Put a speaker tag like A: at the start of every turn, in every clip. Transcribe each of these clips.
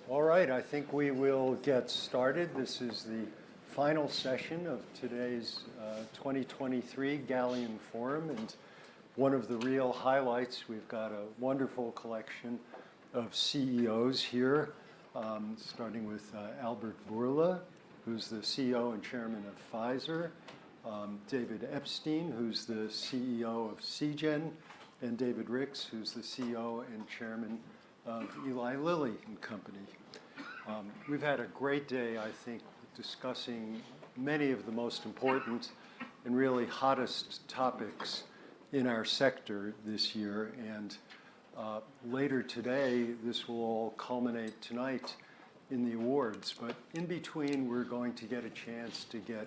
A: All right, I think we will get started. This is the final session of today's 2023 Galien Forum, and one of the real highlights, we've got a wonderful collection of CEOs here, starting with Albert Bourla, who's the CEO and chairman of Pfizer, David Epstein, who's the CEO of Seagen, and David Ricks, who's the CEO and chairman of Eli Lilly and Company. We've had a great day, I think, discussing many of the most important and really hottest topics in our sector this year. And later today, this will all culminate tonight in the awards. But in between, we're going to get a chance to get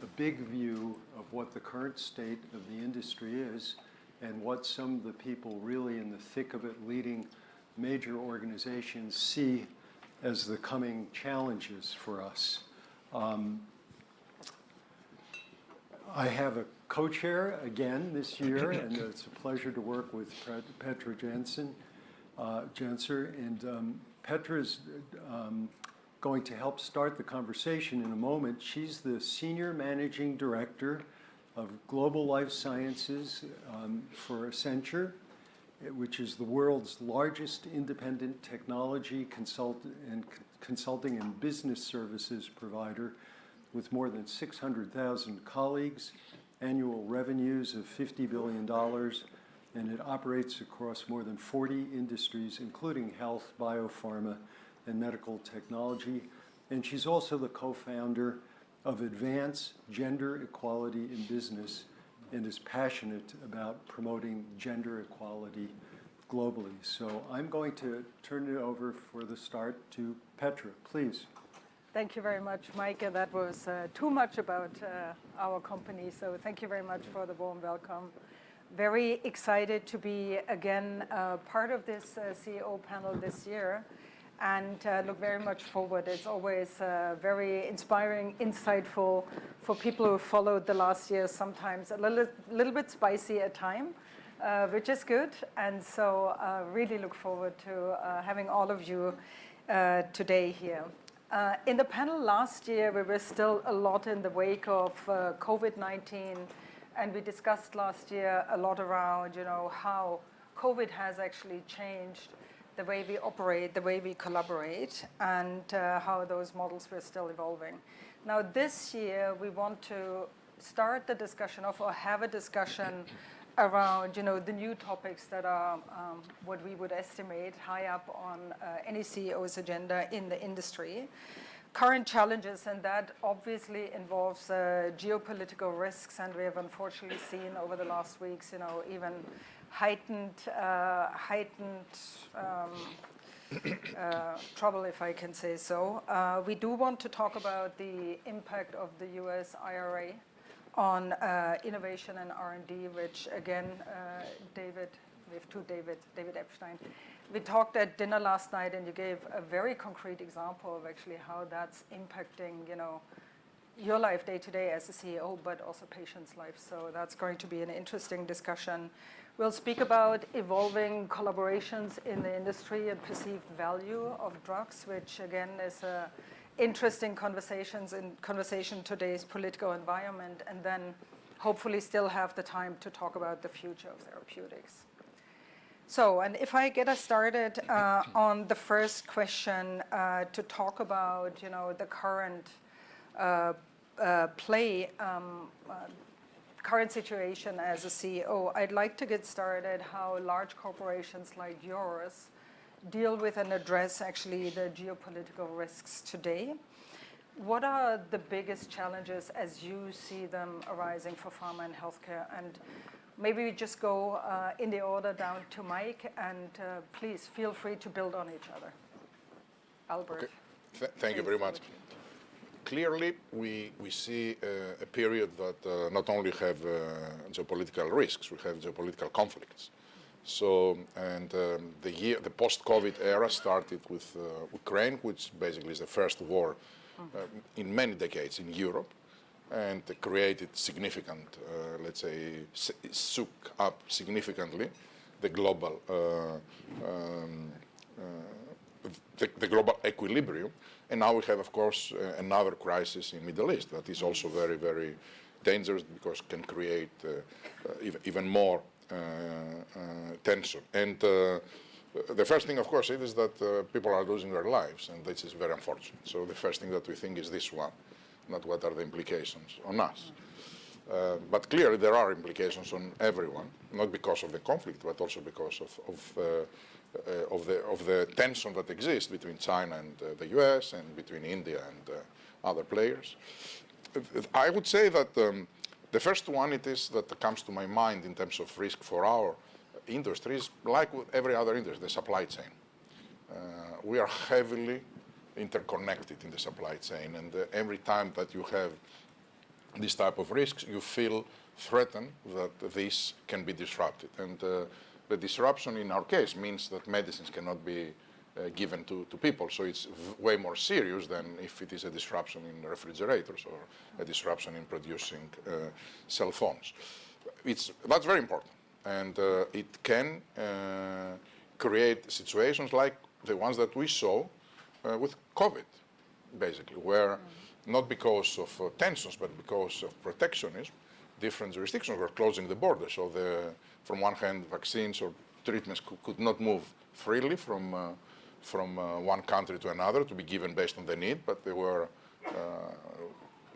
A: a big view of what the current state of the industry is and what some of the people really in the thick of it leading major organizations see as the coming challenges for us. I have a co-chair again this year, and it's a pleasure to work with Petra Jantzer. And Petra's going to help start the conversation in a moment. She's the Senior Managing Director of Global Life Sciences for Accenture, which is the world's largest independent technology consulting and business services provider with more than 600,000 colleagues, annual revenues of $50 billion, and it operates across more than 40 industries, including health, biopharma, and medical technology. And she's also the co-founder of Advance Gender Equality in Business, and is passionate about promoting gender equality globally. So I'm going to turn it over for the start to Petra, please.
B: Thank you very much, Mike. That was too much about our company, so thank you very much for the warm welcome. Very excited to be again part of this CEO panel this year, and look very much forward. It's always very inspiring, insightful for people who followed the last year, sometimes a little bit spicy at time, which is good. And so really look forward to having all of you today here. In the panel last year, we were still a lot in the wake of COVID-19, and we discussed last year a lot around, how COVID has actually changed the way we operate, the way we collaborate, and how those models were still evolving. Now this year, we want to start the discussion of, or have a discussion around, the new topics that are what we would estimate high up on any CEO's agenda in the industry. Current challenges, and that obviously involves geopolitical risks, and we have unfortunately seen over the last weeks, even heightened trouble, if I can say so. We do want to talk about the impact of the US IRA on innovation and R&D, which again, David, we have two David Epstein. We talked at dinner last night, and you gave a very concrete example of actually how that's impacting, your life day to day as a CEO, but also patients' lives. So that's going to be an interesting discussion. We'll speak about evolving collaborations in the industry and perceived value of drugs, which again is a interesting conversation in today's political environment, and then hopefully still have the time to talk about the future of therapeutics. So, and if I get us started on the first question to talk about, the current current situation as a CEO, I'd like to get started how large corporations like yours deal with and address actually the geopolitical risks today. What are the biggest challenges as you see them arising for pharma and healthcare? And maybe we just go in the order down to Mike, and please feel free to build on each other. Albert.
C: Okay. Thank you very much. Clearly, we see a period that not only have geopolitical risks, we have geopolitical conflicts. So, and the post-COVID era started with Ukraine, which basically is the first war in many decades in Europe, and created significant, let's say, shook up significantly the global the global equilibrium. And now we have, of course, another crisis in Middle East that is also very, very dangerous because can create even more tension. And the first thing, of course, is that people are losing their lives, and this is very unfortunate. So the first thing that we think is this one, not what are the implications on us. But clearly there are implications on everyone, not because of the conflict, but also because of the tension that exists between China and the US and between India and other players. I would say that the first one that comes to my mind in terms of risk for our industry is like with every other industry, the supply chain. We are heavily interconnected in the supply chain, and every time that you have this type of risks, you feel threatened that this can be disrupted. And the disruption in our case means that medicines cannot be given to people. So it's way more serious than if it is a disruption in refrigerators or a disruption in producing cell phones. That's very important. And it can create situations like the ones that we saw with COVID, basically, where not because of tensions, but because of protectionism, different jurisdictions were closing the border. So from one hand, vaccines or treatments could not move freely from one country to another to be given based on the need, but they were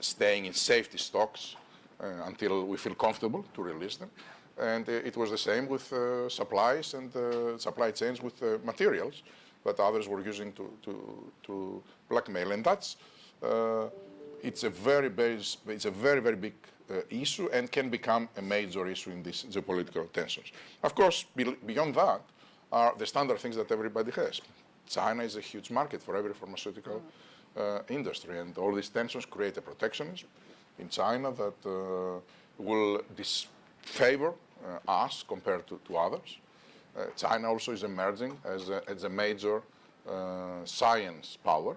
C: staying in safety stocks until we feel comfortable to release them. And it was the same with supplies and supply chains with materials that others were using to blackmail. And that's it's a very, very big issue and can become a major issue in these geopolitical tensions. Of course, beyond that are the standard things that everybody has. China is a huge market for every pharmaceutical industry, and all these tensions create a protectionism in China that will disfavor us compared to others. China also is emerging as a major science power.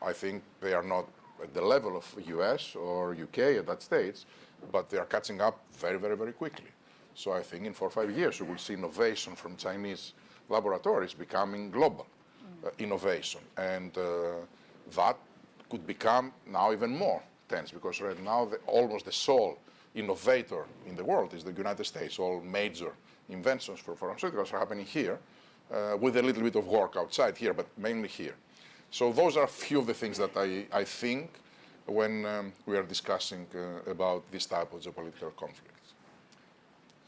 C: I think they are not at the level of US or UK at that stage, but they are catching up very, very, very quickly. So I think in 4 or 5 years we will see innovation from Chinese laboratories becoming global innovation. And that could become now even more tense because right now almost the sole innovator in the world is the United States. All major inventions for pharmaceuticals are happening here with a little bit of work outside here, but mainly here. So those are a few of the things that I think when we are discussing about this type of geopolitical conflicts.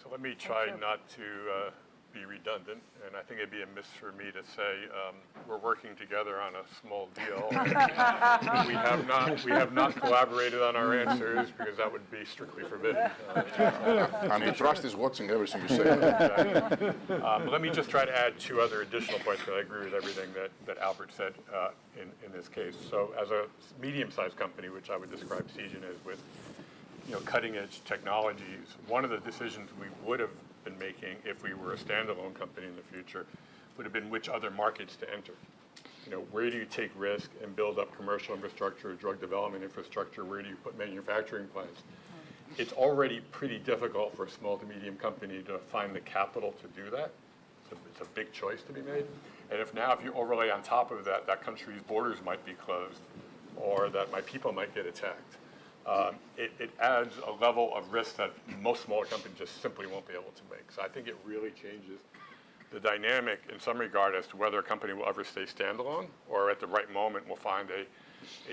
D: So let me try not to be redundant, and I think it'd be amiss for me to say we're working together on a small deal. we have not collaborated on our answers because that would be strictly forbidden.
C: And the trust is watching everything you say.
D: Exactly. But let me just try to add 2 other additional points because I agree with everything that Albert said in this case. So as a medium-sized company, which I would describe Seagen as with cutting-edge technologies, one of the decisions we would have been making if we were a standalone company in the future would have been which other markets to enter. Where do you take risk and build up commercial infrastructure, drug development infrastructure? Where do you put manufacturing plants? It's already pretty difficult for a small to medium company to find the capital to do that. It's a big choice to be made. And if you overlay on top of that, that country's borders might be closed or that my people might get attacked. It adds a level of risk that most smaller companies just simply won't be able to make. So I think it really changes the dynamic in some regard as to whether a company will ever stay standalone or at the right moment will find a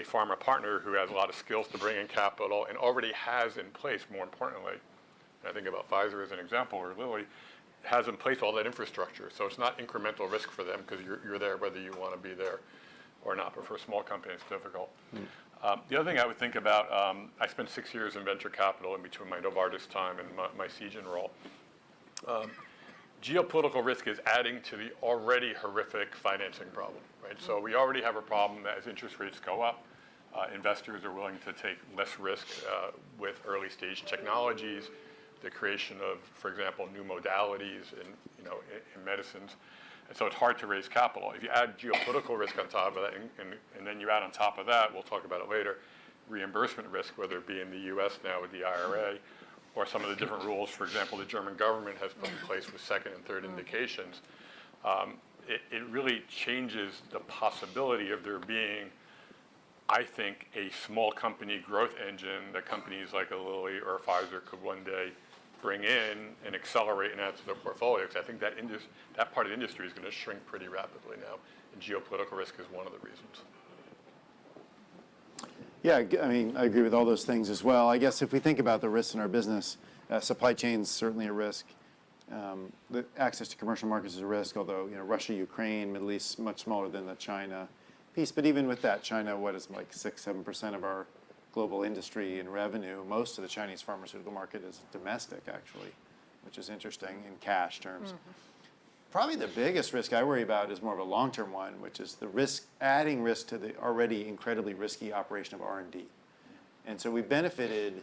D: pharma partner who has a lot of skills to bring in capital and already has in place, more importantly, and I think about Pfizer as an example or Lilly, has in place all that infrastructure. So it's not incremental risk for them because you're there whether you want to be there or not. But for a small company, it's difficult. The other thing I would think about, I spent 6 years in venture capital in between my Novartis time and my Seagen role. Geopolitical risk is adding to the already horrific financing problem, right? So we already have a problem that as interest rates go up, investors are willing to take less risk with early stage technologies, the creation of, for example, new modalities in medicines. And so it's hard to raise capital. If you add geopolitical risk on top of that, and then you add on top of that, we'll talk about it later, reimbursement risk, whether it be in the US now with the IRA, or some of the different rules, for example, the German government has put in place with second and third indications. it really changes the possibility of there being, I think, a small company growth engine that companies like a Lilly or a Pfizer could one day bring in and accelerate and add to their portfolio. Because I think that part of the industry is going to shrink pretty rapidly now, and geopolitical risk is one of the reasons.
E: Yeah, I mean, I agree with all those things as well. I guess if we think about the risks in our business, supply chain's certainly a risk. The access to commercial markets is a risk, although Russia, Ukraine, Middle East, much smaller than the China piece. But even with that, China, what is like 6-7% of our global industry and revenue? Most of the Chinese pharmaceutical market is domestic, actually, which is interesting in cash terms. Mm-hmm. Probably the biggest risk I worry about is more of a long-term one, which is the risk, adding risk to the already incredibly risky operation of R&D. And so we benefited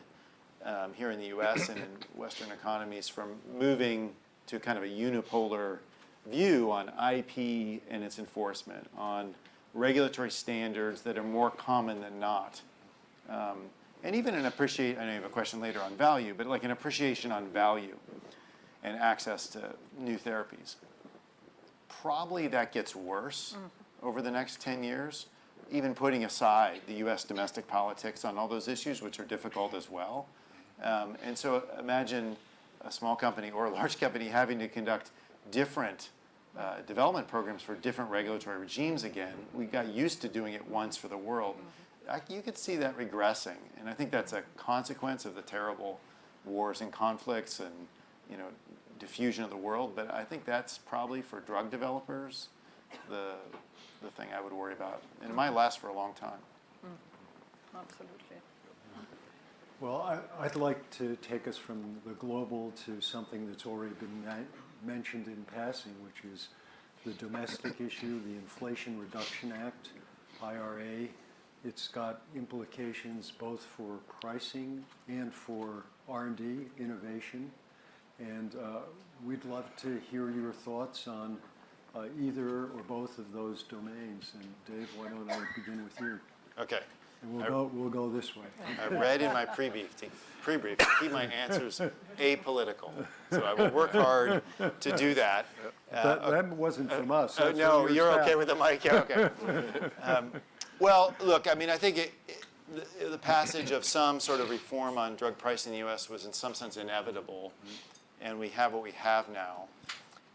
E: here in the U.S. and in Western economies from moving to kind of a unipolar view on IP and its enforcement, on regulatory standards that are more common than not. And even an appreciation, I know you have a question later on value, but like an appreciation on value and access to new therapies. Probably that gets worse over the next 10 years, even putting aside the U.S. domestic politics on all those issues, which are difficult as well. And so imagine a small company or a large company having to conduct different development programs for different regulatory regimes again. We got used to doing it once for the world. You could see that regressing, and I think that's a consequence of the terrible wars and conflicts and diffusion of the world. But I think that's probably for drug developers the thing I would worry about, and it might last for a long time.
B: Absolutely.
A: Well, I'd like to take us from the global to something that's already been mentioned in passing, which is the domestic issue, the Inflation Reduction Act, IRA. It's got implications both for pricing and for R&D innovation. And we'd love to hear your thoughts on either or both of those domains. And Dave, why don't I begin with you?
E: Okay.
A: And we'll go this way.
E: I read in my pre-brief to keep my answers apolitical. So I will work hard to do that.
A: That wasn't from us. That's
E: no,
A: from
E: you're
A: staff.
E: okay with the mic? Yeah, okay. Well, look, I mean, I think the passage of some sort of reform on drug pricing in the U.S. was in some sense inevitable, and we have what we have now.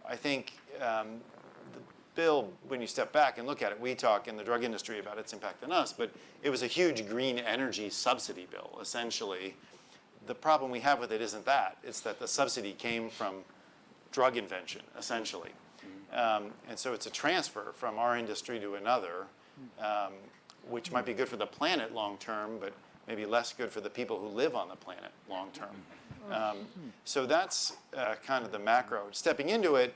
E: I think the bill, when you step back and look at it, we talk in the drug industry about its impact on us, but it was a huge green energy subsidy bill, essentially. The problem we have with it isn't that. It's that the subsidy came from drug invention, essentially. And so it's a transfer from our industry to another, which might be good for the planet long term, but maybe less good for the people who live on the planet long term. So that's kind of the macro. Stepping into it,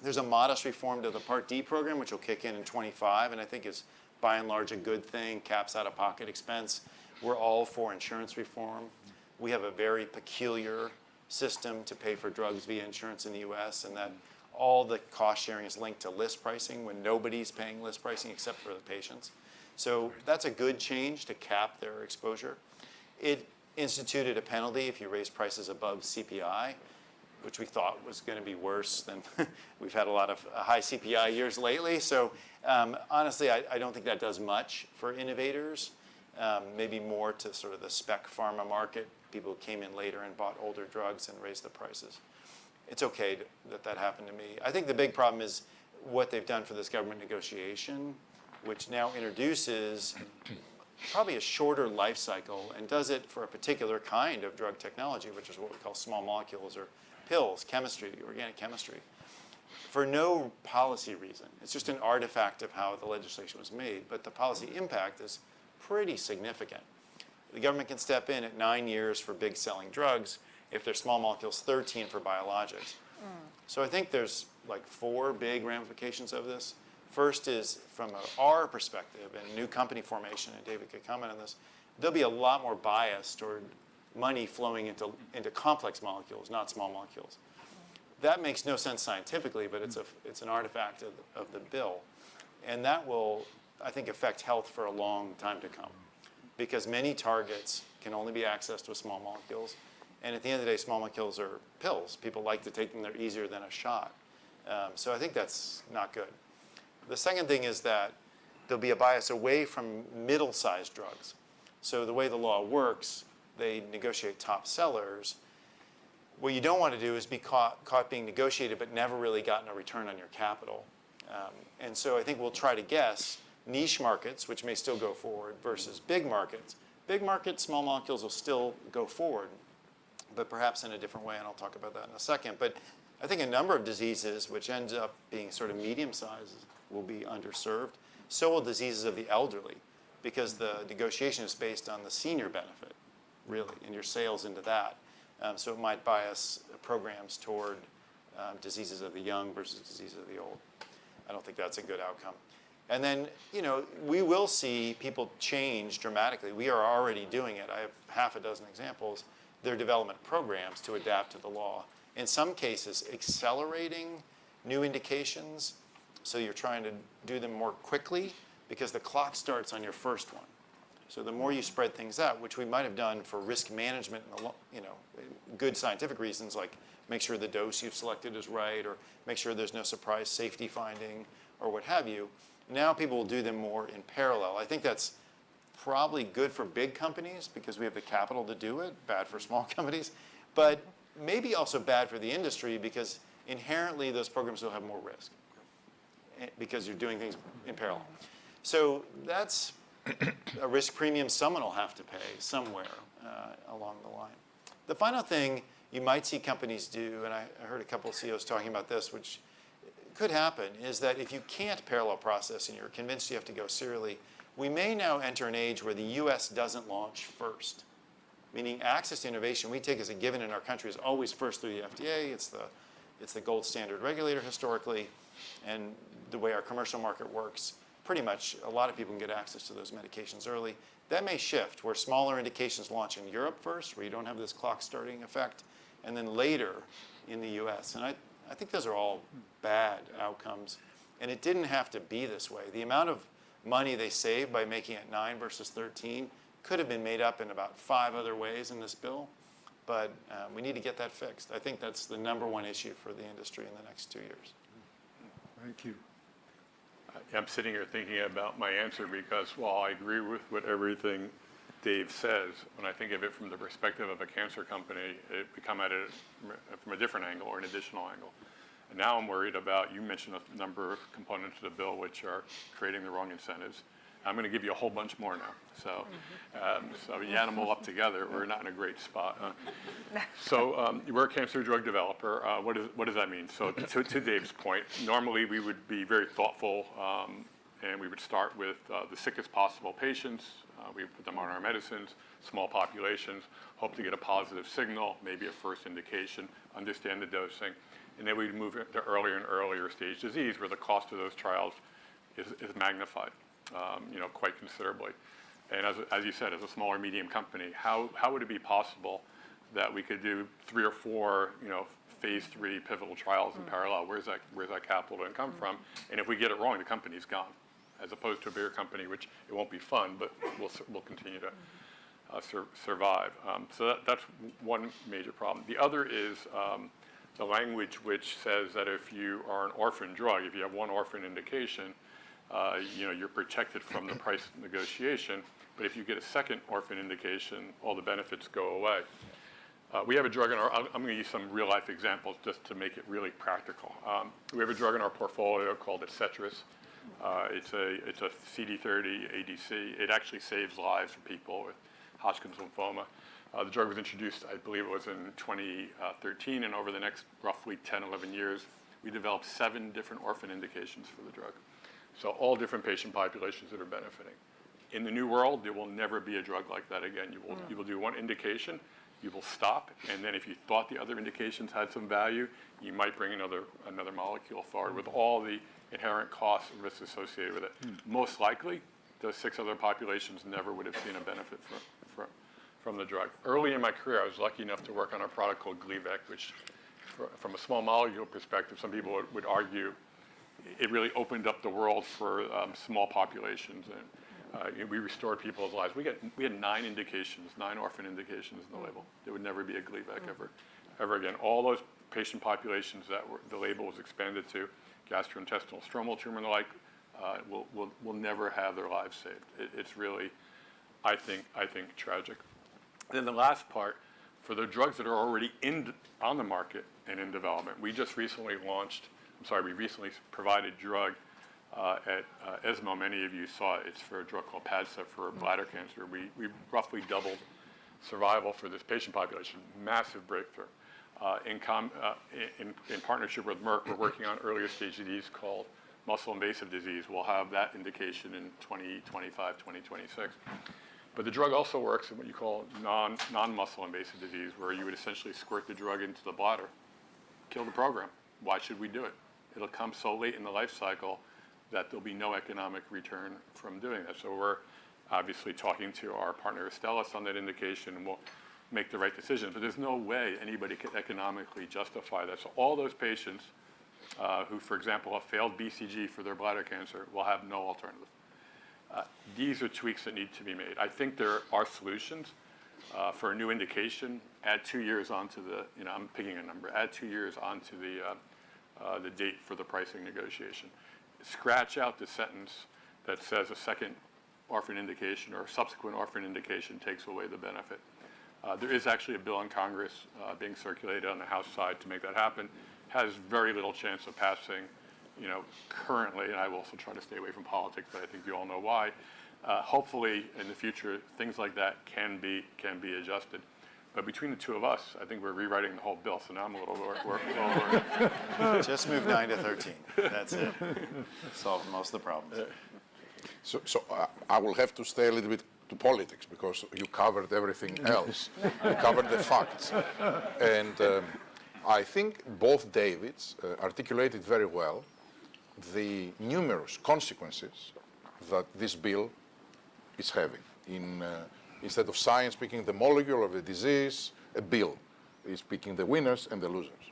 E: there's a modest reform to the Part D program, which will kick in 25, and I think is by and large a good thing, caps out-of-pocket expense. We're all for insurance reform. We have a very peculiar system to pay for drugs via insurance in the US, and that all the cost sharing is linked to list pricing when nobody's paying list pricing except for the patients. So that's a good change to cap their exposure. It instituted a penalty if you raise prices above CPI, which we thought was going to be worse than we've had a lot of high CPI years lately. So honestly, I don't think that does much for innovators, maybe more to sort of the spec pharma market, people who came in later and bought older drugs and raised the prices. It's okay that happened to me. I think the big problem is what they've done for this government negotiation, which now introduces probably a shorter life cycle and does it for a particular kind of drug technology, which is what we call small molecules or pills, chemistry, organic chemistry, for no policy reason. It's just an artifact of how the legislation was made, but the policy impact is pretty significant. The government can step in at 9 years for big selling drugs. If they're small molecules, 13 for biologics. So I think there's like 4 big ramifications of this. First is from our perspective and new company formation, and David could comment on this, there'll be a lot more bias toward money flowing into complex molecules, not small molecules. That makes no sense scientifically, but it's an artifact of the bill. And that will, I think, affect health for a long time to come, because many targets can only be accessed with small molecules. And at the end of the day, small molecules are pills. People like to take them. They're easier than a shot. So I think that's not good. The second thing is that there'll be a bias away from middle-sized drugs. So the way the law works, they negotiate top sellers. What you don't want to do is be caught being negotiated but never really gotten a return on your capital. And so I think we'll try to guess niche markets, which may still go forward, versus big markets. Big markets, small molecules will still go forward, but perhaps in a different way, and I'll talk about that in a second. But I think a number of diseases which end up being sort of medium sized will be underserved. So will diseases of the elderly, because the negotiation is based on the senior benefit, really, and your sales into that. So it might bias programs toward diseases of the young versus diseases of the old. I don't think that's a good outcome. And then, we will see people change dramatically. We are already doing it. I have half a dozen examples. Their development programs to adapt to the law. In some cases, accelerating new indications, so you're trying to do them more quickly because the clock starts on your first one. So the more you spread things out, which we might have done for risk management and good scientific reasons, like make sure the dose you've selected is right, or make sure there's no surprise safety finding, or what have you. Now people will do them more in parallel. I think that's probably good for big companies because we have the capital to do it, bad for small companies, but maybe also bad for the industry because inherently those programs will have more risk because you're doing things in parallel. So that's a risk premium someone will have to pay somewhere along the line. The final thing you might see companies do, and I heard a couple of CEOs talking about this, which could happen, is that if you can't parallel process and you're convinced you have to go serially, we may now enter an age where the US doesn't launch first. Meaning access to innovation we take as a given in our country is always first through the FDA. It's the gold standard regulator historically, and the way our commercial market works, pretty much a lot of people can get access to those medications early. That may shift where smaller indications launch in Europe first, where you don't have this clock starting effect, and then later in the US. And I think those are all bad outcomes. And it didn't have to be this way. The amount of money they saved by making it 9 versus 13 could have been made up in about 5 other ways in this bill. But we need to get that fixed. I think that's the #1 issue for the industry in the next 2 years.
A: Thank you.
D: I'm sitting here thinking about my answer because while I agree with what everything Dave says, when I think of it from the perspective of a cancer company, we come at it from a different angle or an additional angle. And now I'm worried about, you mentioned a number of components of the bill which are creating the wrong incentives. I'm going to give you a whole bunch more now. So, so you add them all up together, we're not in a great spot. So we're a cancer drug developer. What does that mean? So to Dave's point, normally we would be very thoughtful and we would start with the sickest possible patients. We would put them on our medicines, small populations, hope to get a positive signal, maybe a first indication, understand the dosing. And then we'd move to earlier and earlier stage disease where the cost of those trials is magnified. Quite considerably. And as you said, as a small or medium company, how would it be possible that we could do 3 or 4, phase 3 pivotal trials in parallel? Where's that capital going to come from? And if we get it wrong, the company's gone. As opposed to a bigger company, which it won't be fun, but we'll continue to survive. So that's one major problem. The other is the language which says that if you are an orphan drug, if you have one orphan indication, you're protected from the price negotiation, but if you get a second orphan indication, all the benefits go away. We have a drug in I'm going to use some real-life examples just to make it really practical. We have a drug in our portfolio called Accenture. It's a CD30 ADC. It actually saves lives for people with Hodgkin's lymphoma. The drug was introduced, I believe it was in 2013, and over the next roughly 10, 11 years, we developed 7 different orphan indications for the drug. So all different patient populations that are benefiting. In the new world, there will never be a drug like that again. You will do one indication, you will stop, and then if you thought the other indications had some value, you might bring another molecule forward with all the inherent costs and risks associated with it. Most likely, those 6 other populations never would have seen a benefit from the drug. Early in my career, I was lucky enough to work on a product called Gleevec, which from a small molecule perspective, some people would argue it really opened up the world for small populations, and we restored people's lives. We had 9 indications, 9 orphan indications in the label. There would never be a Gleevec ever again. All those patient populations that the label was expanded to, gastrointestinal stromal tumor and the like, will never have their lives saved. It's really, I think tragic. And then the last part, for the drugs that are already on the market and in development, we recently provided drug at ESMO. Many of you saw it. It's for a drug called Padcev for bladder cancer. We roughly doubled survival for this patient population. Massive breakthrough. In partnership with Merck, we're working on earlier stage disease called muscle invasive disease. We'll have that indication in 2025, 2026. But the drug also works in what you call non-muscle invasive disease, where you would essentially squirt the drug into the bladder, kill the program. Why should we do it? It'll come so late in the life cycle that there'll be no economic return from doing that. So we're obviously talking to our partner Astellas on that indication, and we'll make the right decision. But there's no way anybody could economically justify that. So all those patients who, for example, have failed BCG for their bladder cancer will have no alternative. These are tweaks that need to be made. I think there are solutions for a new indication. Add 2 years onto I'm picking a number, add 2 years onto the date for the pricing negotiation. Scratch out the sentence that says a second orphan indication or subsequent orphan indication takes away the benefit. There is actually a bill in Congress being circulated on the House side to make that happen. Has very little chance of passing, currently, and I will also try to stay away from politics, but I think you all know why. Hopefully, in the future, things like that can be adjusted. But between the two of us, I think we're rewriting the whole bill, so now I'm a little worried.
E: Just move 9 to 13. That's it. Solve most of the problems.
C: So I will have to stay a little bit to politics because you covered everything else. You covered the facts. And I think both Davids articulated very well the numerous consequences that this bill is having. Instead of science picking the molecule of the disease, a bill is picking the winners and the losers.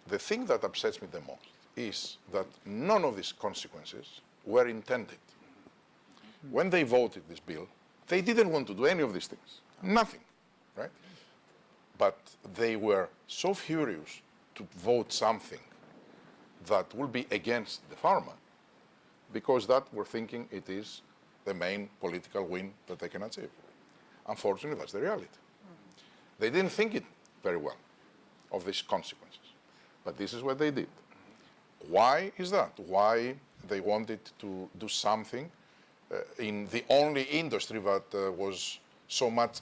C: The thing that upsets me the most is that none of these consequences were intended. When they voted this bill, they didn't want to do any of these things. Nothing, right? But they were so furious to vote something that will be against the pharma because that we're thinking it is the main political win that they can achieve. Unfortunately, that's the reality. They didn't think it very well of these consequences, but this is what they did. Why is that? Why they wanted to do something in the only industry that was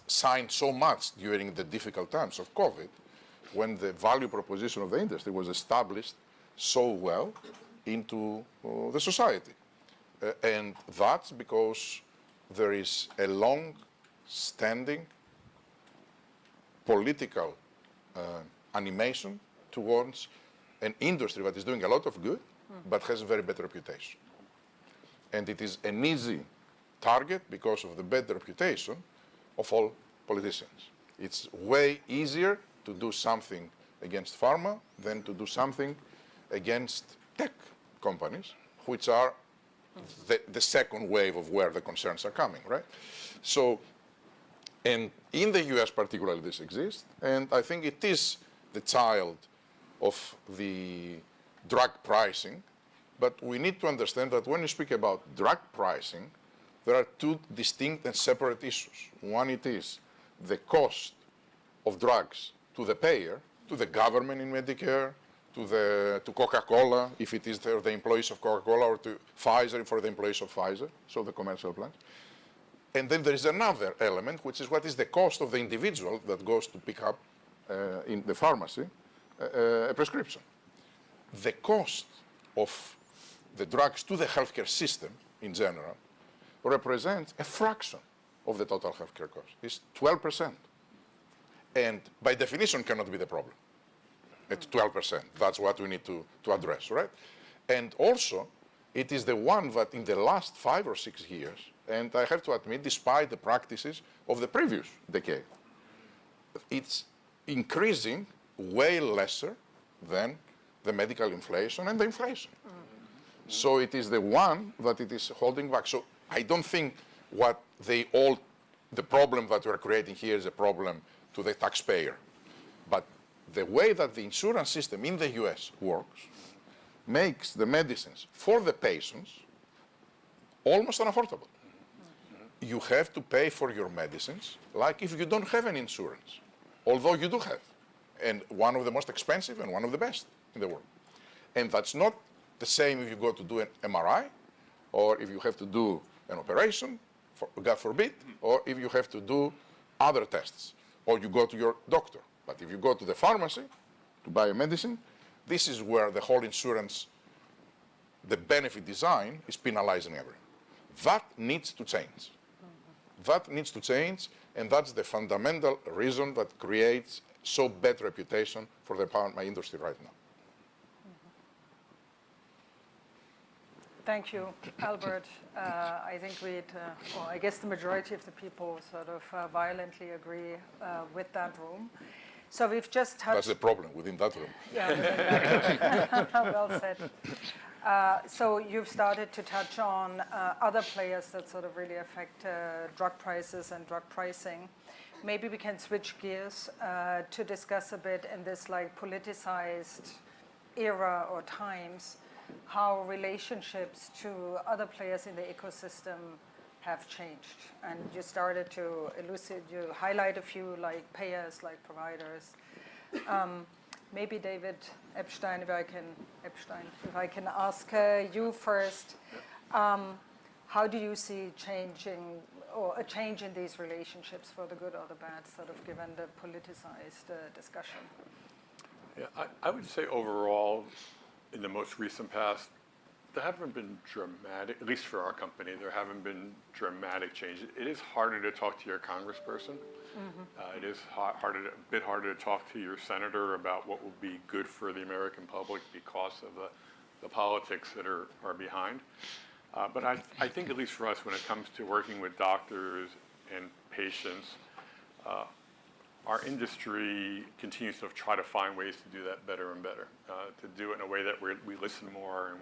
C: signed so much during the difficult times of COVID, when the value proposition of the industry was established so well into the society. And that's because there is a long-standing political animation towards an industry that is doing a lot of good, but has a very bad reputation. And it is an easy target because of the bad reputation of all politicians. It's way easier to do something against pharma than to do something against tech companies, which are the second wave of where the concerns are coming, right? So, and in the US particularly this exists, and I think it is the child of the drug pricing, but we need to understand that when you speak about drug pricing, there are two distinct and separate issues. One, it is the cost of drugs to the payer, to the government in Medicare, to Coca-Cola, if it is the employees of Coca-Cola, or to Pfizer for the employees of Pfizer, so the commercial plans. And then there is another element, which is what is the cost of the individual that goes to pick up in the pharmacy a prescription. The cost of the drugs to the healthcare system in general represents a fraction of the total healthcare cost. It's 12%. And by definition cannot be the problem at 12%. That's what we need to address, right? And also, it is the one that in the last 5 or 6 years, and I have to admit, despite the practices of the previous decade, it's increasing way lesser than the medical inflation and the inflation. So it is the one that it is holding back. So I don't think the problem that we're creating here is a problem to the taxpayer. But the way that the insurance system in the US works makes the medicines for the patients almost unaffordable. You have to pay for your medicines like if you don't have any insurance, although you do have, and one of the most expensive and one of the best in the world. And that's not the same if you go to do an MRI, or if you have to do an operation, God forbid, or if you have to do other tests, or you go to your doctor. But if you go to the pharmacy to buy a medicine, this is where the whole insurance, the benefit design is penalizing everyone. That needs to change. That needs to change, and that's the fundamental reason that creates so bad reputation for the pharma industry right now.
B: Thank you, Albert. I think I guess the majority of the people sort of violently agree with that room. So we've just touched.
C: That's the problem within that room.
B: Yeah, well said. So you've started to touch on other players that sort of really affect drug prices and drug pricing. Maybe we can switch gears to discuss a bit in this like politicized era or times, how relationships to other players in the ecosystem have changed. And you started to highlight a few like payers, like providers. Maybe David Epstein, if I can ask you first, how do you see a change in these relationships for the good or the bad, sort of given the politicized discussion?
D: Yeah, I would say overall, in the most recent past, there haven't been dramatic, at least for our company, there haven't been dramatic changes. It is harder to talk to your congressperson. It is a bit harder to talk to your senator about what will be good for the American public because of the politics that are behind. But I think at least for us, when it comes to working with doctors and patients, our industry continues to try to find ways to do that better and better, to do it in a way that we listen more and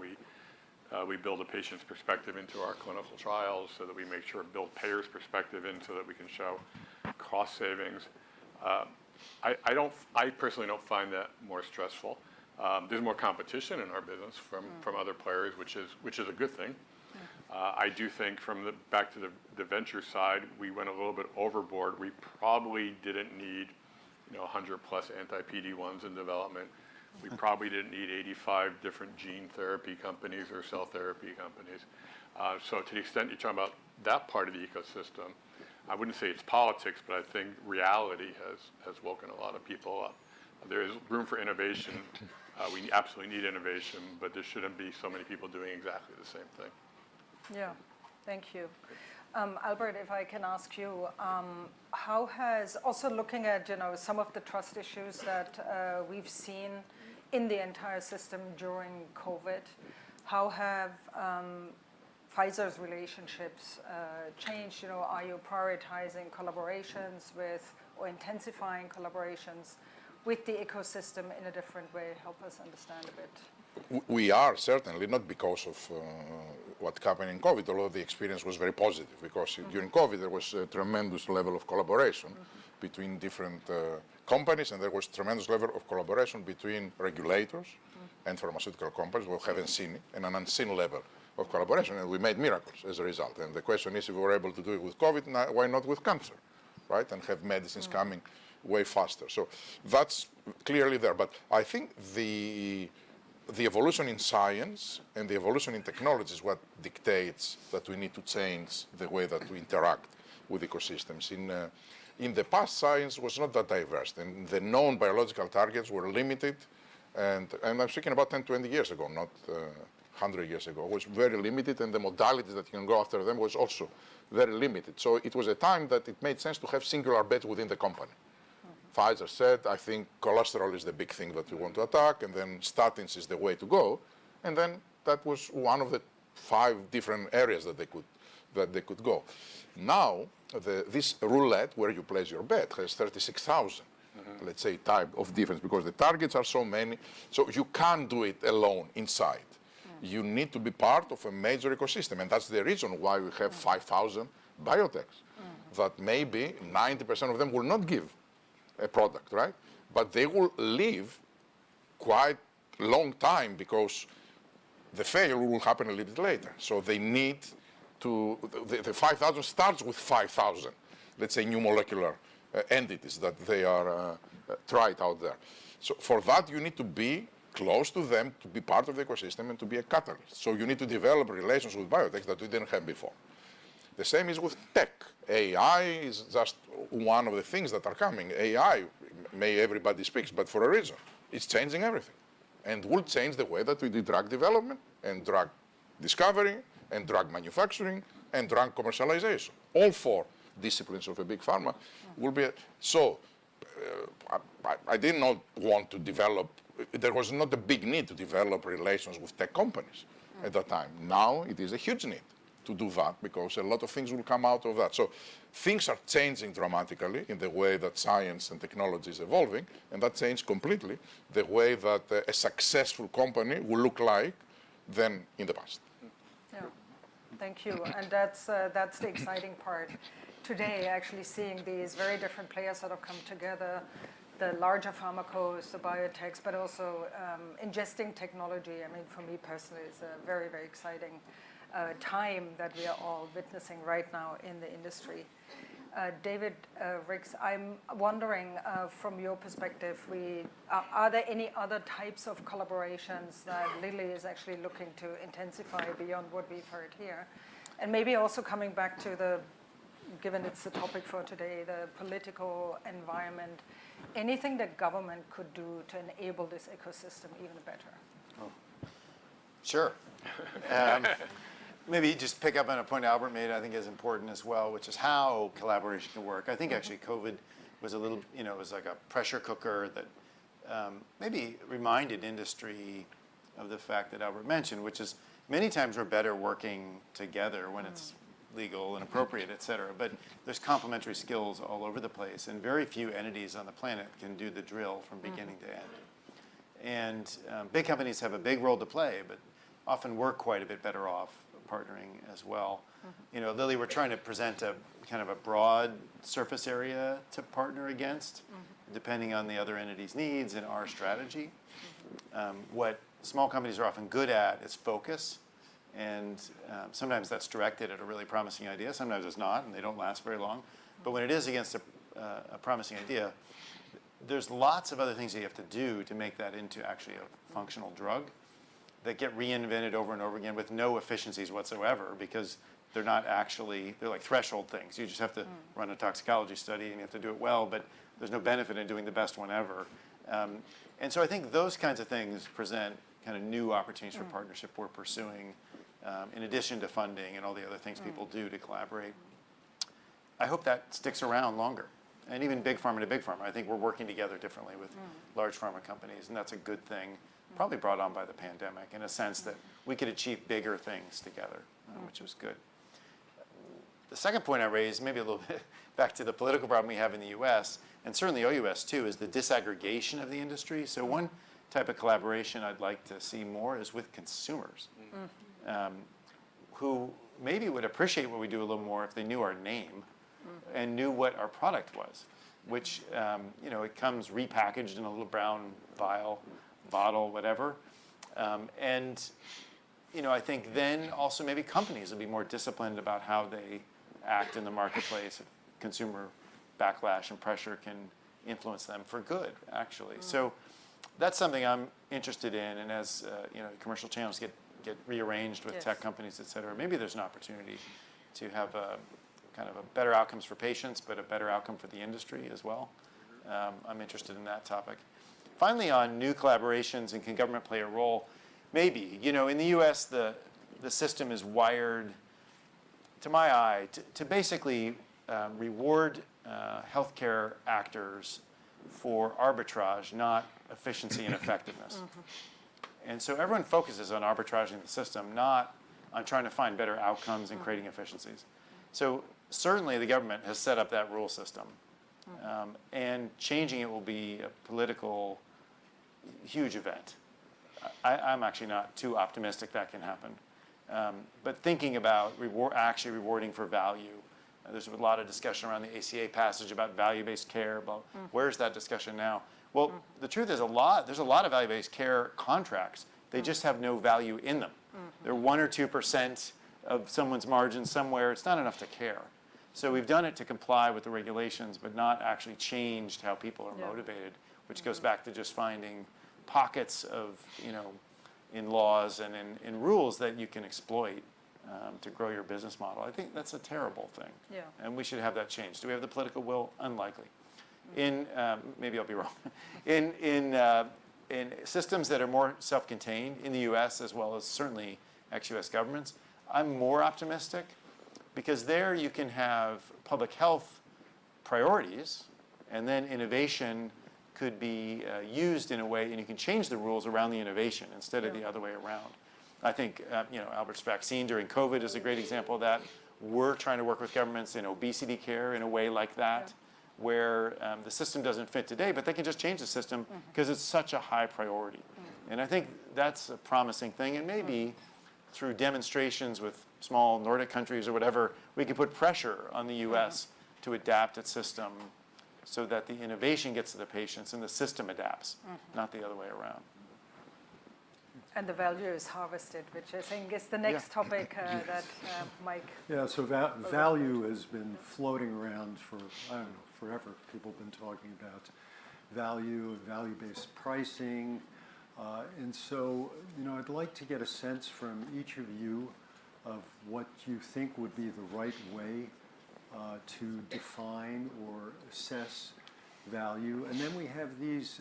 D: we build a patient's perspective into our clinical trials so that we make sure build payers' perspective in so that we can show cost savings. I personally don't find that more stressful. There's more competition in our business from other players, which is a good thing. I do think back to the venture side, we went a little bit overboard. We probably didn't need 100 plus anti-PD-1s in development. We probably didn't need 85 different gene therapy companies or cell therapy companies. So to the extent you're talking about that part of the ecosystem, I wouldn't say it's politics, but I think reality has woken a lot of people up. There is room for innovation. We absolutely need innovation, but there shouldn't be so many people doing exactly the same thing.
B: Yeah, thank you. Albert, if I can ask you, how has, also looking at some of the trust issues that we've seen in the entire system during COVID, how have Pfizer's relationships changed? Are you prioritizing collaborations or intensifying collaborations with the ecosystem in a different way? Help us understand a bit.
C: We are certainly, not because of what happened in COVID, although the experience was very positive, because during COVID there was a tremendous level of collaboration between different companies, and there was tremendous level of collaboration between regulators and pharmaceutical companies. We haven't seen it, and an unseen level of collaboration, and we made miracles as a result. And the question is, if we were able to do it with COVID, why not with cancer, right? And have medicines coming way faster. So that's clearly there. But I think the evolution in science and the evolution in technology is what dictates that we need to change the way that we interact with ecosystems. In the past, science was not that diverse, and the known biological targets were limited, and I'm speaking about 10, 20 years ago, not 100 years ago. It was very limited, and the modalities that you can go after them was also very limited. So it was a time that it made sense to have singular bets within the company. Pfizer said, I think cholesterol is the big thing that we want to attack, and then statins is the way to go. And then that was one of the 5 different areas that they could go. Now, this roulette where you place your bet has 36,000, let's say, type of difference, because the targets are so many. So you can't do it alone inside. You need to be part of a major ecosystem, and that's the reason why we have 5,000 biotechs, that maybe 90% of them will not give a product, right? but they will live quite long time because the failure will happen a little bit later. So they need to, the 5,000 starts with 5,000, let's say, new molecular entities that they are tried out there. So for that, you need to be close to them, to be part of the ecosystem, and to be a catalyst. So you need to develop relations with biotechs that we didn't have before. The same is with tech. AI is just one of the things that are coming. AI, may everybody speaks, but for a reason. It's changing everything and will change the way that we do drug development and drug discovery and drug manufacturing and drug commercialization. All four disciplines of a big pharma will be. So I did not want to develop, there was not a big need to develop relations with tech companies at that time. Now it is a huge need to do that because a lot of things will come out of that. So things are changing dramatically in the way that science and technology is evolving, and that changed completely the way that a successful company will look like than in the past.
B: Yeah, thank you. And that's the exciting part today, actually seeing these very different players that have come together, the larger pharmacos, the biotechs, but also ingesting technology. I mean, for me personally, it's a very, very exciting time that we are all witnessing right now in the industry. David Ricks, I'm wondering from your perspective, are there any other types of collaborations that Lilly is actually looking to intensify beyond what we've heard here? And maybe also coming back to given it's the topic for today, the political environment, anything that government could do to enable this ecosystem even better?
E: Oh. Sure. Maybe just pick up on a point Albert made, I think is important as well, which is how collaboration can work. I think actually COVID was a little, it was like a pressure cooker that maybe reminded industry of the fact that Albert mentioned, which is many times we're better working together when it's legal and appropriate, et cetera. But there's complementary skills all over the place, and very few entities on the planet can do the drill from beginning to end. And big companies have a big role to play, but often we're quite a bit better off partnering as well. Lilly, we're trying to present a kind of a broad surface area to partner against, depending on the other entity's needs and our strategy. What small companies are often good at is focus, and sometimes that's directed at a really promising idea, sometimes it's not, and they don't last very long. But when it is against a promising idea, there's lots of other things you have to do to make that into actually a functional drug that get reinvented over and over again with no efficiencies whatsoever, because they're not actually, they're like threshold things. You just have to run a toxicology study and you have to do it well, but there's no benefit in doing the best one ever. And so I think those kinds of things present kind of new opportunities for partnership we're pursuing, in addition to funding and all the other things people do to collaborate. I hope that sticks around longer. And even big pharma to big pharma, I think we're working together differently with large pharma companies, and that's a good thing, probably brought on by the pandemic, in a sense that we could achieve bigger things together, which was good. The second point I raised, maybe a little bit back to the political problem we have in the US, and certainly OUS too, is the disaggregation of the industry. So one type of collaboration I'd like to see more is with consumers, who maybe would appreciate what we do a little more if they knew our name and knew what our product was, which, it comes repackaged in a little brown vial, bottle, whatever. I think then also maybe companies will be more disciplined about how they act in the marketplace. Consumer backlash and pressure can influence them for good, actually. So that's something I'm interested in, and as commercial channels get rearranged with tech companies, et cetera, maybe there's an opportunity to have a kind of a better outcomes for patients, but a better outcome for the industry as well. I'm interested in that topic. Finally, on new collaborations, and can government play a role? Maybe. In the US, the system is wired, to my eye, to basically reward healthcare actors for arbitrage, not efficiency and effectiveness. And so everyone focuses on arbitraging the system, not on trying to find better outcomes and creating efficiencies. So certainly the government has set up that rule system. And changing it will be a political huge event. I'm actually not too optimistic that can happen. But thinking about actually rewarding for value, there's a lot of discussion around the ACA passage about value-based care. Where's that discussion now? Well, the truth is there's a lot of value-based care contracts. They just have no value in them. They're 1 or 2% of someone's margin somewhere. It's not enough to care. So we've done it to comply with the regulations, but not actually changed how people are motivated, which goes back to just finding pockets of, in laws and in rules that you can exploit to grow your business model. I think that's a terrible thing.
B: Yeah.
E: And we should have that changed. Do we have the political will? Unlikely. Maybe I'll be wrong. In systems that are more self-contained in the U.S. as well as certainly ex-U.S. governments, I'm more optimistic because there you can have public health priorities and then innovation could be used in a way, and you can change the rules around the innovation instead of the other way around. I think, Albert's vaccine during COVID is a great example of that. We're trying to work with governments in obesity care in a way like that, where the system doesn't fit today, but they can just change the system because it's such a high priority. And I think that's a promising thing, and maybe through demonstrations with small Nordic countries or whatever, we can put pressure on the U.S. to adapt its system so that the innovation gets to the patients and the system adapts, not the other way around.
B: And the value is harvested, which I think is the next topic that Mike.
A: Yeah, so value has been floating around for, I don't know, forever. People have been talking about value, value-based pricing. And so, I'd like to get a sense from each of you of what you think would be the right way to define or assess value. And then we have these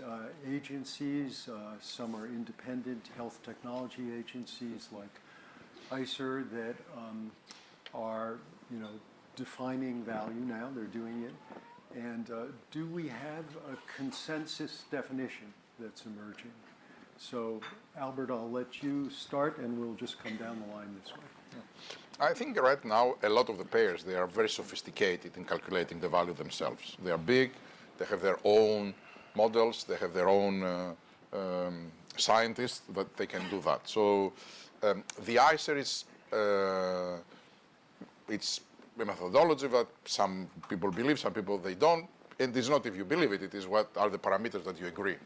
A: agencies, some are independent health technology agencies like Pfizer that are, defining value now, they're doing it. And do we have a consensus definition that's emerging? So, Albert, I'll let you start and we'll just come down the line this way. Yeah.
C: I think right now a lot of the payers, they are very sophisticated in calculating the value themselves. They are big, they have their own models, they have their own scientists that they can do that. So the ICER is, it's a methodology that some people believe, some people they don't. And it's not if you believe it, it is what are the parameters that you agree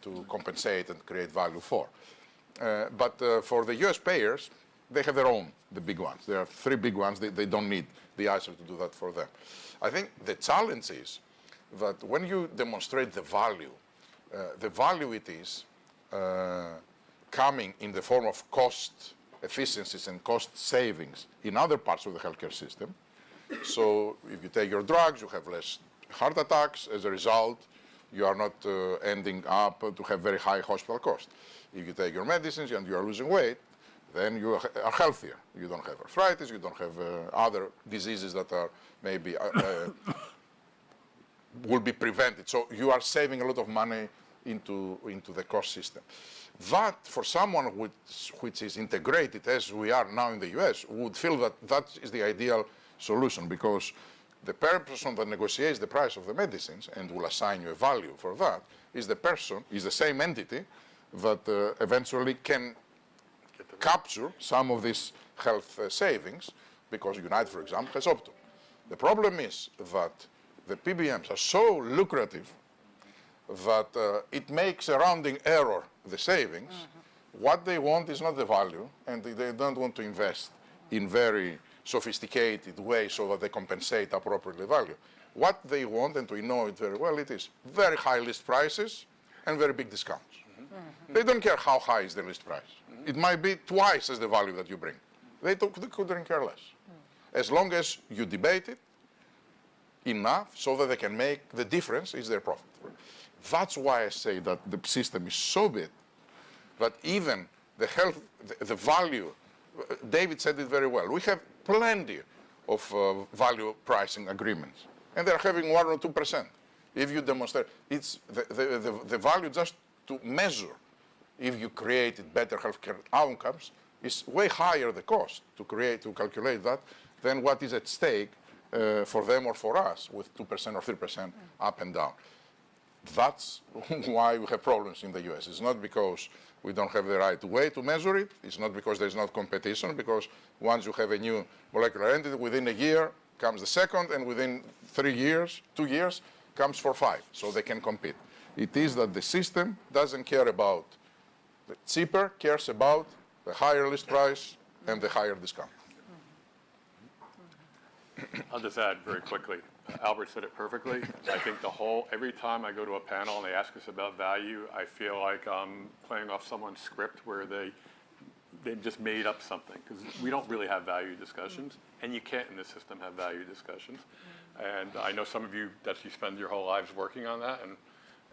C: to compensate and create value for. But for the US payers, they have their own, the big ones. There are 3 big ones, they don't need the ICER to do that for them. I think the challenge is that when you demonstrate the value it is coming in the form of cost efficiencies and cost savings in other parts of the healthcare system. So if you take your drugs, you have less heart attacks. As a result, you are not ending up to have very high hospital costs. If you take your medicines and you are losing weight, then you are healthier. You don't have arthritis, you don't have other diseases that are maybe will be prevented. So you are saving a lot of money into the cost system. That, for someone which is integrated, as we are now in the US, would feel that that is the ideal solution, because the person that negotiates the price of the medicines and will assign you a value for that is the same entity that eventually can capture some of these health savings, because United, for example, has Optum. The problem is that the PBMs are so lucrative that it makes a rounding error the savings. What they want is not the value, and they don't want to invest in very sophisticated ways so that they compensate appropriately value. What they want, and we know it very well, it is very high list prices and very big discounts. They don't care how high is the list price. It might be twice as the value that you bring. They couldn't care less. As long as you debate it enough so that they can make the difference is their profit. That's why I say that the system is so big that even the value, David said it very well, we have plenty of value pricing agreements, and they're having 1 or 2%. If you demonstrate, it's the value just to measure if you created better healthcare outcomes is way higher the cost to calculate that than what is at stake for them or for us with 2% or 3% up and down. That's why we have problems in the US. It's not because we don't have the right way to measure it. It's not because there's not competition, because once you have a new molecular entity, within a year comes the second, and within 2 years, comes for 5, so they can compete. It is that the system doesn't care about the cheaper, cares about the higher list price and the higher discount.
D: I'll just add very quickly. Albert said it perfectly. I think every time I go to a panel and they ask us about value, I feel like I'm playing off someone's script where they've just made up something, because we don't really have value discussions, and you can't in this system have value discussions. And I know some of you spend your whole lives working on that, and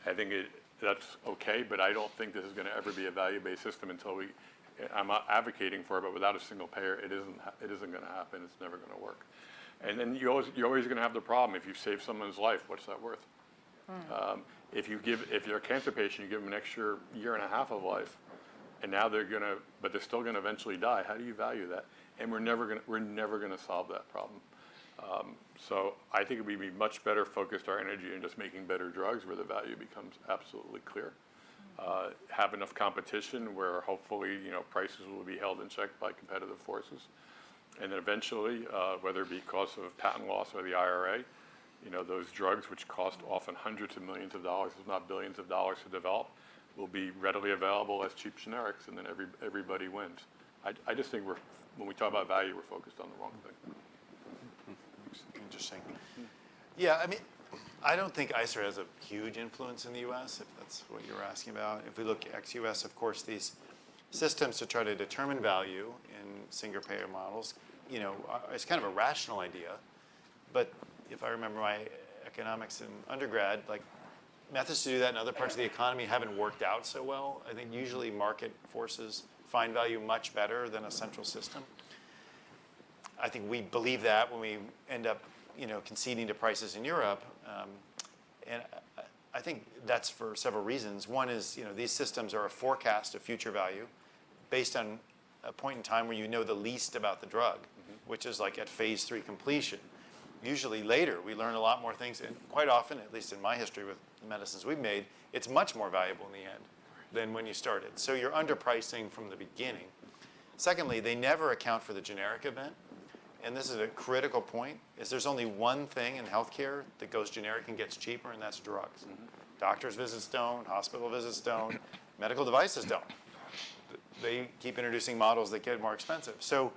D: I think that's okay, but I don't think this is going to ever be a value-based system until I'm not advocating for it, but without a single payer, it isn't going to happen. It's never going to work. And then you're always going to have the problem. If you save someone's life, what's that worth? If you're a cancer patient, you give them an extra year and a half of life, and now they're still going to eventually die. How do you value that? And we're never going to solve that problem. So I think we'd be much better focused our energy in just making better drugs where the value becomes absolutely clear. Have enough competition where hopefully prices will be held in check by competitive forces. And then eventually, whether it be because of patent loss or the IRA, those drugs which cost often hundreds of millions of dollars, if not billions of dollars to develop, will be readily available as cheap generics, and then everybody wins. I just think when we talk about value, we're focused on the wrong thing.
E: Interesting. Yeah, I mean, I don't think ICER has a huge influence in the U.S., if that's what you were asking about. If we look ex-U.S., of course, these systems to try to determine value in single-payer models, it's kind of a rational idea. But if I remember my economics in undergrad, methods to do that in other parts of the economy haven't worked out so well. I think usually market forces find value much better than a central system. I think we believe that when we end up, conceding to prices in Europe. And I think that's for several reasons. One is, these systems are a forecast of future value based on a point in time where you know the least about the drug, which is like at phase 3 completion. Usually later, we learn a lot more things, and quite often, at least in my history with the medicines we've made, it's much more valuable in the end than when you started. So you're underpricing from the beginning. Secondly, they never account for the generic event. And this is a critical point, is there's only one thing in healthcare that goes generic and gets cheaper, and that's drugs. Doctors' visits don't, hospital visits don't, medical devices don't. They keep introducing models that get more expensive. So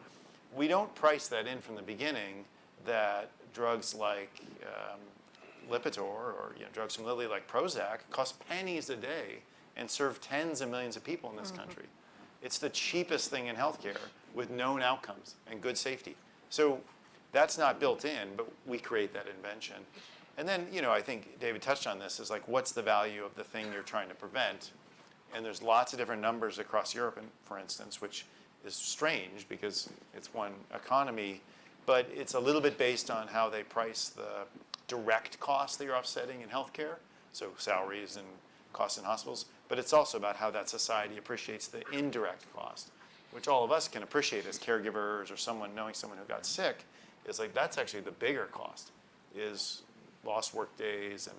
E: we don't price that in from the beginning that drugs like Lipitor or drugs from Lilly like Prozac cost pennies a day and serve tens of millions of people in this country. It's the cheapest thing in healthcare with known outcomes and good safety. So that's not built in, but we create that invention. And then, I think David touched on this, is what's the value of the thing you're trying to prevent? And there's lots of different numbers across Europe, for instance, which is strange because it's one economy, but it's a little bit based on how they price the direct costs that you're offsetting in healthcare, so salaries and costs in hospitals, but it's also about how that society appreciates the indirect cost, which all of us can appreciate as caregivers or knowing someone who got sick, is that's actually the bigger cost, is lost work days and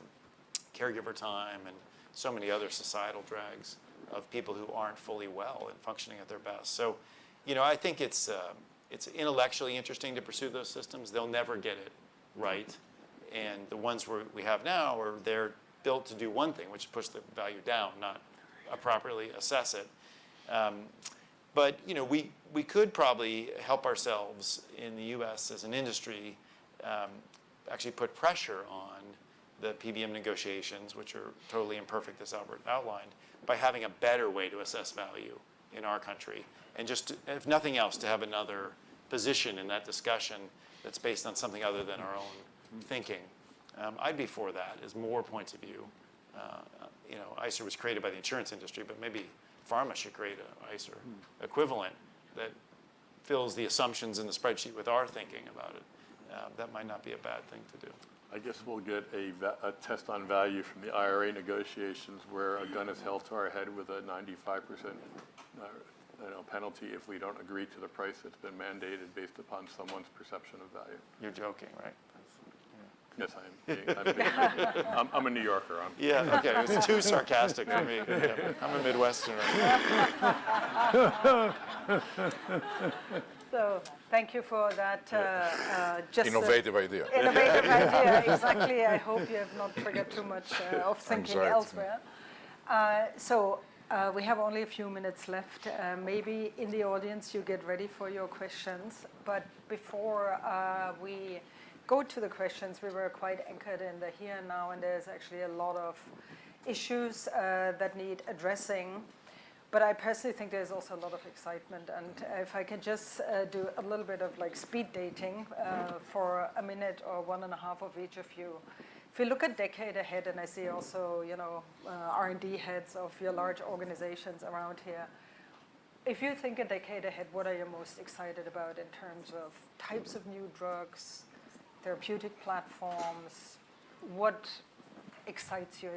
E: caregiver time and so many other societal drags of people who aren't fully well and functioning at their best. So, I think it's intellectually interesting to pursue those systems. They'll never get it right. And the ones we have now they're built to do one thing, which is push the value down, not properly assess it. But we could probably help ourselves in the U.S. as an industry actually put pressure on the PBM negotiations, which are totally imperfect, as Albert outlined, by having a better way to assess value in our country. And just, if nothing else, to have another position in that discussion that's based on something other than our own thinking. I'd be for that, as more points of view. ICER was created by the insurance industry, but maybe pharma should create an ICER equivalent that fills the assumptions in the spreadsheet with our thinking about it. That might not be a bad thing to do.
D: I guess we'll get a test on value from the IRA negotiations where a gun is held to our head with a 95% penalty if we don't agree to the price that's been mandated based upon someone's perception of value.
E: You're joking, right?
D: Yes, I am. I'm a New Yorker.
E: Yeah, okay. It was too sarcastic for me. Yeah, I'm a Midwesterner.
B: So thank you for that. Just
C: Innovative idea.
B: Innovative idea, exactly. I hope you have not triggered too much of thinking
C: Anxiety.
B: elsewhere. We have only a few minutes left. Maybe in the audience you get ready for your questions. But before we go to the questions, we were quite anchored in the here and now, and there's actually a lot of issues that need addressing. But I personally think there's also a lot of excitement. And if I can just do a little bit of like speed dating for a minute or 1.5 of each of you. If you look a decade ahead, and I see also, R&D heads of your large organizations around here, if you think a decade ahead, what are you most excited about in terms of types of new drugs, therapeutic platforms? What excites you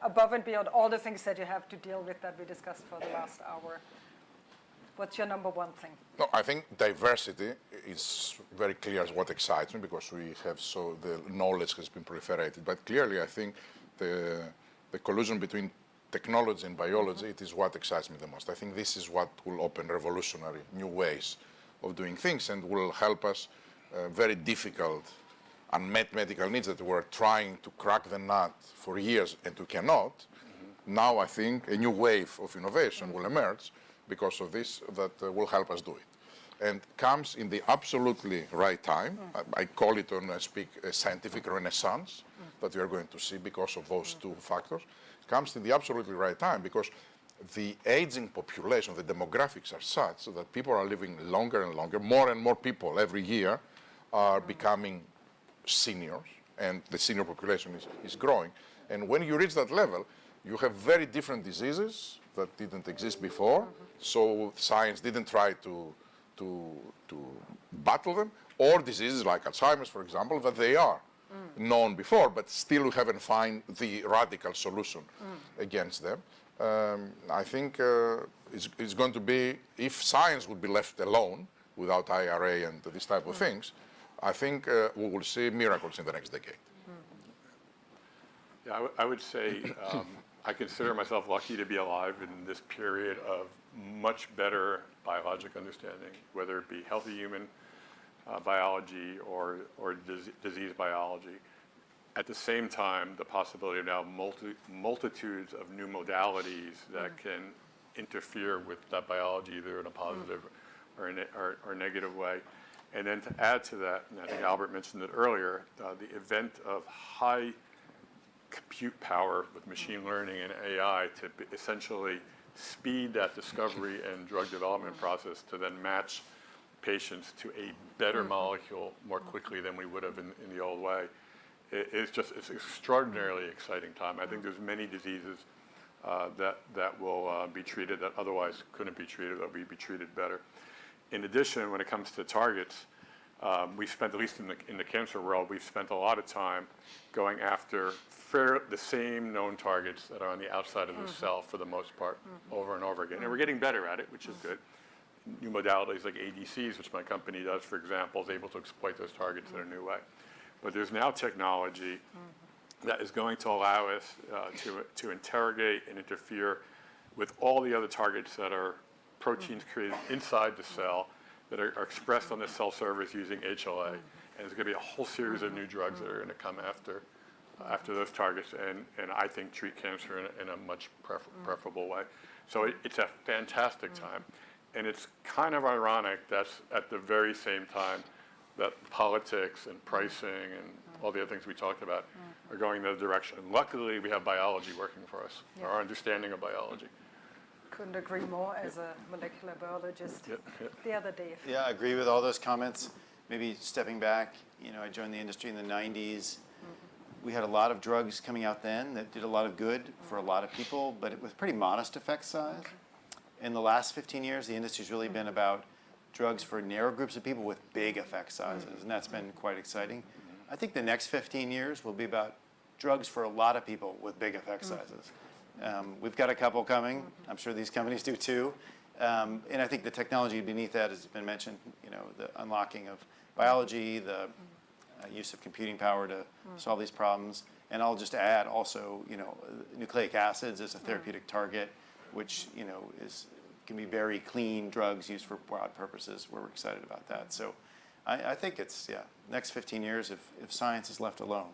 B: above and beyond all the things that you have to deal with that we discussed for the last hour? What's your number one thing?
C: No, I think diversity is very clear as what excites me because we have the knowledge has been proliferated. But clearly, I think the collusion between technology and biology, it is what excites me the most. I think this is what will open revolutionary new ways of doing things and will help us very difficult unmet medical needs that we're trying to crack the nut for years and we cannot. Now I think a new wave of innovation will emerge because of this that will help us do it. And comes in the absolutely right time. I call it, when I speak, a scientific renaissance that we are going to see because of those two factors. Comes in the absolutely right time because the aging population, the demographics are such that people are living longer and longer. More and more people every year are becoming seniors, and the senior population is growing. And when you reach that level, you have very different diseases that didn't exist before, so science didn't try to battle them, or diseases like Alzheimer's, for example, that they are known before, but still we haven't found the radical solution against them. I think it's going to be, if science would be left alone without IRA and this type of things, I think we will see miracles in the next decade.
D: Yeah, I would say I consider myself lucky to be alive in this period of much better biologic understanding, whether it be healthy human biology or disease biology. At the same time, the possibility of now multitudes of new modalities that can interfere with that biology either in a positive or negative way. And then to add to that, and I think Albert mentioned it earlier, the event of high compute power with machine learning and AI to essentially speed that discovery and drug development process to then match patients to a better molecule more quickly than we would have in the old way. It's an extraordinarily exciting time. I think there's many diseases that will be treated that otherwise couldn't be treated, that will be treated better. In addition, when it comes to targets, we've spent, at least in the cancer world, we've spent a lot of time going after the same known targets that are on the outside of the cell for the most part, over and over again. And we're getting better at it, which is good. New modalities like ADCs, which my company does, for example, is able to exploit those targets in a new way. But there's now technology that is going to allow us to interrogate and interfere with all the other targets that are proteins created inside the cell that are expressed on the cell surface using HLA. And there's going to be a whole series of new drugs that are going to come after those targets and I think treat cancer in a much preferable way. So it's a fantastic time. And it's kind of ironic that's at the very same time that politics and pricing and all the other things we talked about are going in the direction. And luckily, we have biology working for us, our understanding of biology.
B: Couldn't agree more as a molecular biologist. The other day.
E: Yeah, I agree with all those comments. Maybe stepping back, I joined the industry in the 90s. We had a lot of drugs coming out then that did a lot of good for a lot of people, but it was pretty modest effect size. In the last 15 years, the industry's really been about drugs for narrow groups of people with big effect sizes, and that's been quite exciting. I think the next 15 years will be about drugs for a lot of people with big effect sizes. We've got a couple coming. I'm sure these companies do too. And I think the technology beneath that has been mentioned, the unlocking of biology, the use of computing power to solve these problems. And I'll just add also, nucleic acids as a therapeutic target, which, can be very clean drugs used for broad purposes. We're excited about that. So I think it's, next 15 years, if science is left alone,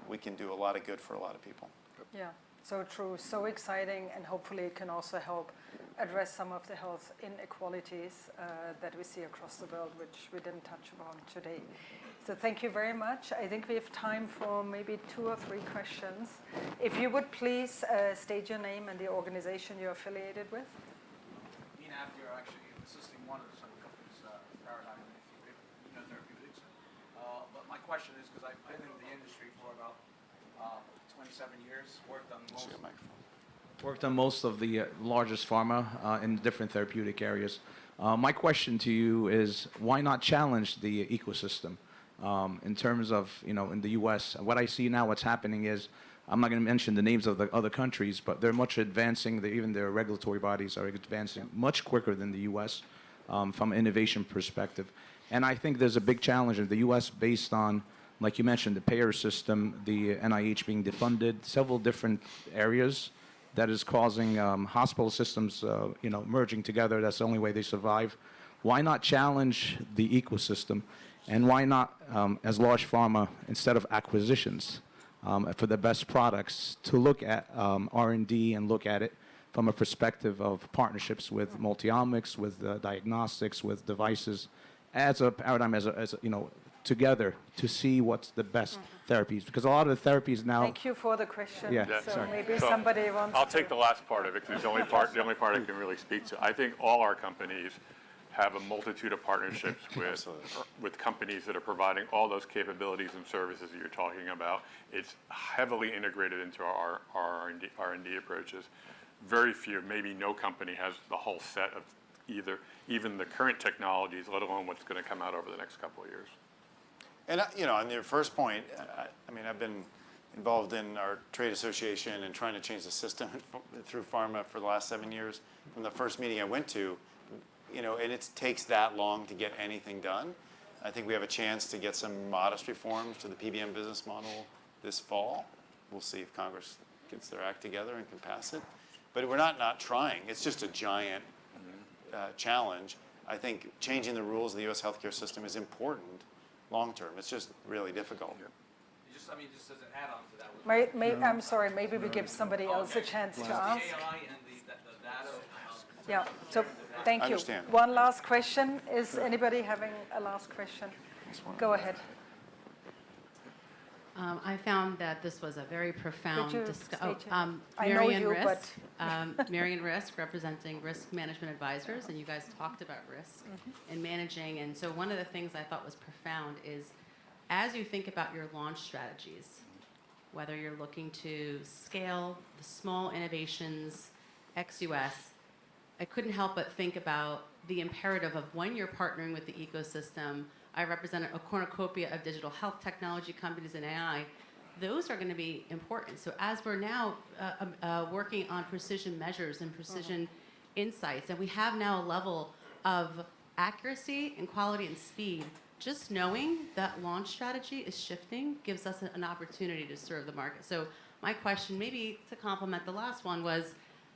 E: we can do a lot of good for a lot of people.
B: Yeah, so true, so exciting, and hopefully it can also help address some of the health inequalities that we see across the world, which we didn't touch upon today. So thank you very much. I think we have time for maybe 2 or 3 questions. If you would please state your name and the organization you're affiliated with.
F: You're actually assisting one of some companies' paradigm in immunotherapeutics. But my question is, because I've been in the industry for about 27 years, worked on most of the largest pharma in different therapeutic areas. My question to you is, why not challenge the ecosystem in terms of, in the U.S.? What I see now, what's happening is, I'm not going to mention the names of the other countries, but they're much advancing. Even their regulatory bodies are advancing much quicker than the U.S. From an innovation perspective. And I think there's a big challenge in the U.S. based on, like you mentioned, the payer system, the NIH being defunded, several different areas that is causing hospital systems, merging together. That's the only way they survive. Why not challenge the ecosystem? And why not, as large pharma, instead of acquisitions, for the best products, to look at R&D and look at it from a perspective of partnerships with multiomics, with diagnostics, with devices, as a paradigm, together to see what's the best therapies. Because a lot of the therapies now...
B: Thank you for the question.
D: Yeah,
B: so
D: sorry.
B: maybe
D: So
B: somebody wants
D: I'll take the last part of it, because it's the only part I can really speak to. I think all our companies have a multitude of partnerships with companies that are providing all those capabilities and services that you're talking about. It's heavily integrated into our R&D approaches. Very few, maybe no company has the whole set of even the current technologies, let alone what's going to come out over the next couple of years.
E: And, on your first point, I've been involved in our trade association and trying to change the system through pharma for the last 7 years. From the first meeting I went to, and it takes that long to get anything done. I think we have a chance to get some modest reforms to the PBM business model this fall. We'll see if Congress gets their act together and can pass it. But we're not trying. It's just a giant challenge. I think changing the rules of the U.S. healthcare system is important long term. It's just really difficult.
F: Just as an add-on to that.
B: I'm sorry, maybe we give somebody else a chance to ask.
F: The AI and the data.
B: Yeah, so thank you.
E: Understand.
B: One last question. Is anybody having a last question? Go ahead.
G: I found that this was a very profound
B: Could you
G: discussion.
B: state your- I know you, but...
G: Marion Risk, representing Risk Management Advisors, and you guys talked about risk and managing. And so one of the things I thought was profound is, as you think about your launch strategies, whether you're looking to scale the small innovations ex-US, I couldn't help but think about the imperative of when you're partnering with the ecosystem. I represent a cornucopia of digital health technology companies and AI. Those are going to be important. So as we're now working on precision measures and precision insights, and we have now a level of accuracy and quality and speed, just knowing that launch strategy is shifting gives us an opportunity to serve the market. So my question, maybe to complement the last one, was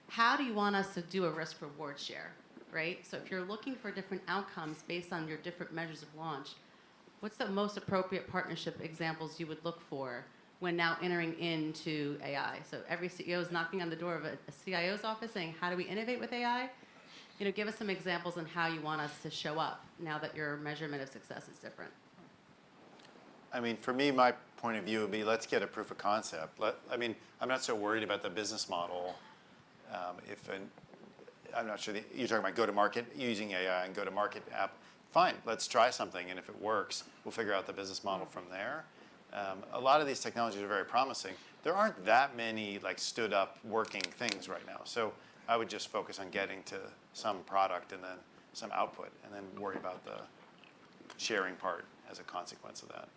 G: how do you want us to do a risk-reward share, right? So if you're looking for different outcomes based on your different measures of launch, what's the most appropriate partnership examples you would look for when now entering into AI? So every CEO is knocking on the door of a CIO's office saying, how do we innovate with AI? Give us some examples on how you want us to show up now that your measurement of success is different.
E: For me, my point of view would be, let's get a proof of concept. I'm not so worried about the business model. I'm not sure you're talking about go-to-market, using AI and go-to-market app. Fine, let's try something, and if it works, we'll figure out the business model from there. A lot of these technologies are very promising. There aren't that many stood up working things right now. So I would just focus on getting to some product and then some output, and then worry about the sharing part as a consequence of that.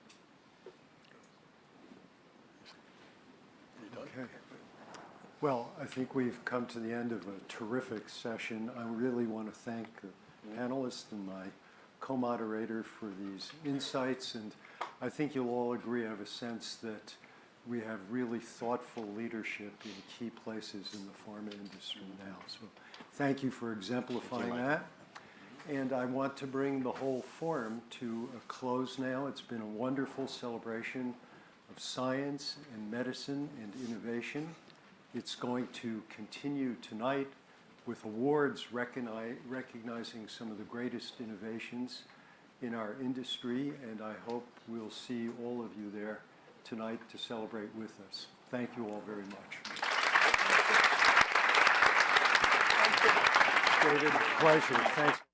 A: Okay. Well, I think we've come to the end of a terrific session. I really want to thank the panelists and my co-moderator for these insights, and I think you'll all agree, I have a sense that we have really thoughtful leadership in key places in the pharma industry now. So Thank you for exemplifying that. And I want to bring the whole forum to a close now. It's been a wonderful celebration of science and medicine and innovation. It's going to continue tonight with awards recognizing some of the greatest innovations in our industry, and I hope we'll see all of you there tonight to celebrate with us. Thank you all very much. David, pleasure. Thanks.